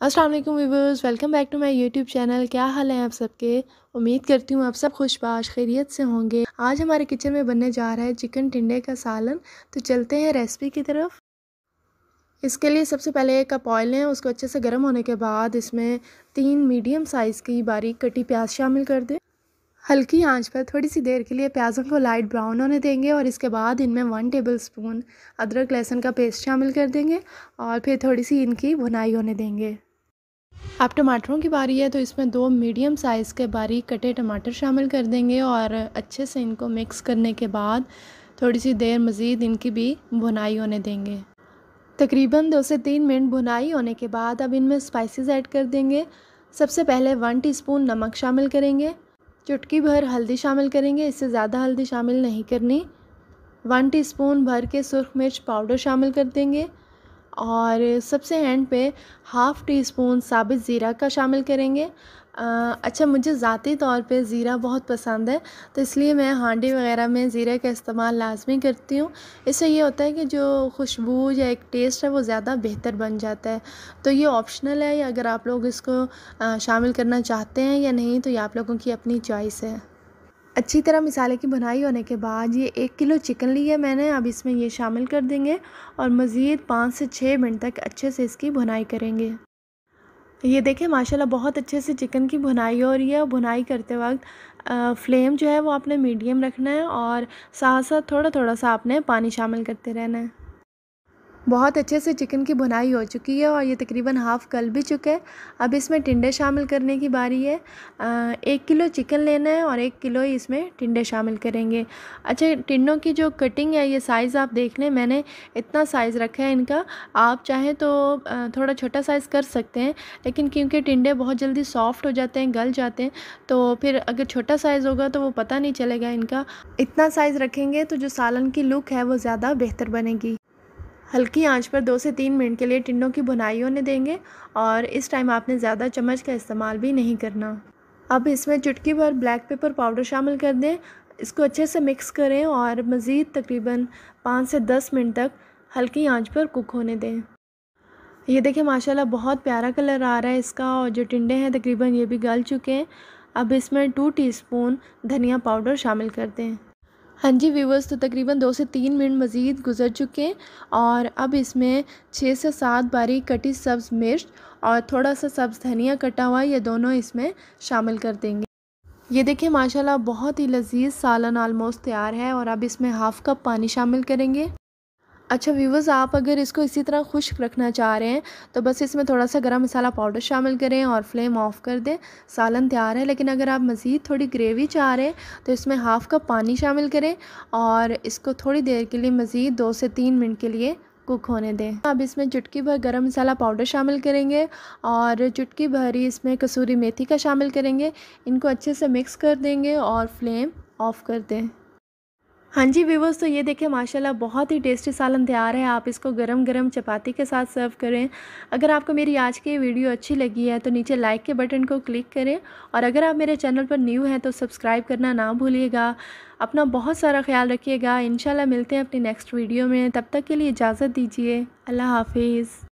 अस्सलाम वालेकुम viewers, welcome back to my YouTube channel. क्या हाल है आप सबके? उम्मीद करती हूँ आप सब खुशबाश खैरियत से होंगे। आज हमारे किचन में बनने जा रहा है चिकन टिंडे का सालन। तो चलते हैं रेसिपी की तरफ। इसके लिए सबसे पहले एक कप ऑयल लें, उसको अच्छे से गर्म होने के बाद इसमें 3 मीडियम साइज़ की बारीक कटी प्याज शामिल कर दें। हल्की आंच पर थोड़ी सी देर के लिए प्याज़ों को लाइट ब्राउन होने देंगे और इसके बाद इनमें 1 टेबलस्पून अदरक लहसुन का पेस्ट शामिल कर देंगे और फिर थोड़ी सी इनकी भुनाई होने देंगे। अब टमाटरों की बारी है, तो इसमें 2 मीडियम साइज़ के बारीक कटे टमाटर शामिल कर देंगे और अच्छे से इनको मिक्स करने के बाद थोड़ी सी देर मज़ीद इनकी भी भुनाई होने देंगे। तकरीबन 2 से 3 मिनट भुनाई होने के बाद अब इनमें स्पाइसेस ऐड कर देंगे। सबसे पहले 1 टीस्पून नमक शामिल करेंगे, चुटकी भर हल्दी शामिल करेंगे, इससे ज़्यादा हल्दी शामिल नहीं करनी। 1 टीस्पून भर के सुरख मिर्च पाउडर शामिल कर देंगे और सबसे एंड पे हाफ़ टी स्पून साबित ज़ीरा का शामिल करेंगे। अच्छा, मुझे ज़ाती तौर पे ज़ीरा बहुत पसंद है, तो इसलिए मैं हांडी वग़ैरह में ज़ीरे का इस्तेमाल लाज़मी करती हूँ। इससे ये होता है कि जो खुशबू या एक टेस्ट है वो ज़्यादा बेहतर बन जाता है। तो ये ऑप्शनल है, या अगर आप लोग इसको शामिल करना चाहते हैं या नहीं, तो ये आप लोगों की अपनी चॉइस है। अच्छी तरह मसाले की भुनाई होने के बाद ये 1 किलो चिकन ली है मैंने, अब इसमें ये शामिल कर देंगे और मज़ीद 5 से 6 मिनट तक अच्छे से इसकी भुनाई करेंगे। ये देखिए माशाल्लाह बहुत अच्छे से चिकन की भुनाई हो रही है। भुनाई करते वक्त फ्लेम जो है वो आपने मीडियम रखना है और साथ साथ थोड़ा थोड़ा सा आपने पानी शामिल करते रहना है। बहुत अच्छे से चिकन की भुनाई हो चुकी है और ये तकरीबन हाफ़ गल भी चुका है। अब इसमें टिंडे शामिल करने की बारी है। 1 किलो चिकन लेना है और 1 किलो ही इसमें टिंडे शामिल करेंगे। अच्छा, टिंडों की जो कटिंग है ये साइज़ आप देख लें, मैंने इतना साइज़ रखा है इनका। आप चाहें तो थोड़ा छोटा साइज़ कर सकते हैं, लेकिन क्योंकि टिंडे बहुत जल्दी सॉफ्ट हो जाते हैं, गल जाते हैं, तो फिर अगर छोटा साइज़ होगा तो वो पता नहीं चलेगा इनका। इतना साइज़ रखेंगे तो जो सालन की लुक है वो ज़्यादा बेहतर बनेगी। हल्की आंच पर 2 से 3 मिनट के लिए टिंडों की भुनाई होने देंगे और इस टाइम आपने ज़्यादा चम्मच का इस्तेमाल भी नहीं करना। अब इसमें चुटकी भर ब्लैक पेपर पाउडर शामिल कर दें, इसको अच्छे से मिक्स करें और मज़ीद तकरीबन 5 से 10 मिनट तक हल्की आंच पर कुक होने दें। ये देखिए माशाल्लाह बहुत प्यारा कलर आ रहा है इसका और जो टिंडे हैं तकरीबन ये भी गल चुके हैं। अब इसमें 2 टीस्पून धनिया पाउडर शामिल कर दें। हाँ जी व्यूवर्स, तो तकरीबन 2 से 3 मिनट मज़ीद गुजर चुके हैं और अब इसमें 6 से 7 बारीक कटी सब्ज़ मिर्च और थोड़ा सा सब्ज़ धनिया कटा हुआ, ये दोनों इसमें शामिल कर देंगे। ये देखिए माशाल्लाह बहुत ही लजीज सालन ऑलमोस्ट तैयार है और अब इसमें हाफ़ कप पानी शामिल करेंगे। अच्छा व्यूवर्स, आप अगर इसको इसी तरह खुश्क रखना चाह रहे हैं तो बस इसमें थोड़ा सा गरम मसाला पाउडर शामिल करें और फ्लेम ऑफ कर दें, सालन तैयार है। लेकिन अगर आप मज़ीद थोड़ी ग्रेवी चाह रहे हैं तो इसमें हाफ़ कप पानी शामिल करें और इसको थोड़ी देर के लिए मज़ीद 2 से 3 मिनट के लिए कुक होने दें। अब इसमें चुटकी भर गरम मसाला पाउडर शामिल करेंगे और चुटकी भर ही इसमें कसूरी मेथी का शामिल करेंगे। इनको अच्छे से मिक्स कर देंगे और फ्लेम ऑफ कर दें। हाँ जी व्यूवर्स, तो ये देखिए माशाल्लाह बहुत ही टेस्टी सालन तैयार है। आप इसको गरम गरम चपाती के साथ सर्व करें। अगर आपको मेरी आज की वीडियो अच्छी लगी है तो नीचे लाइक के बटन को क्लिक करें और अगर आप मेरे चैनल पर न्यू हैं तो सब्सक्राइब करना ना भूलिएगा। अपना बहुत सारा ख्याल रखिएगा। इंशाल्लाह मिलते हैं अपनी नेक्स्ट वीडियो में, तब तक के लिए इजाज़त दीजिए। अल्लाह हाफिज़।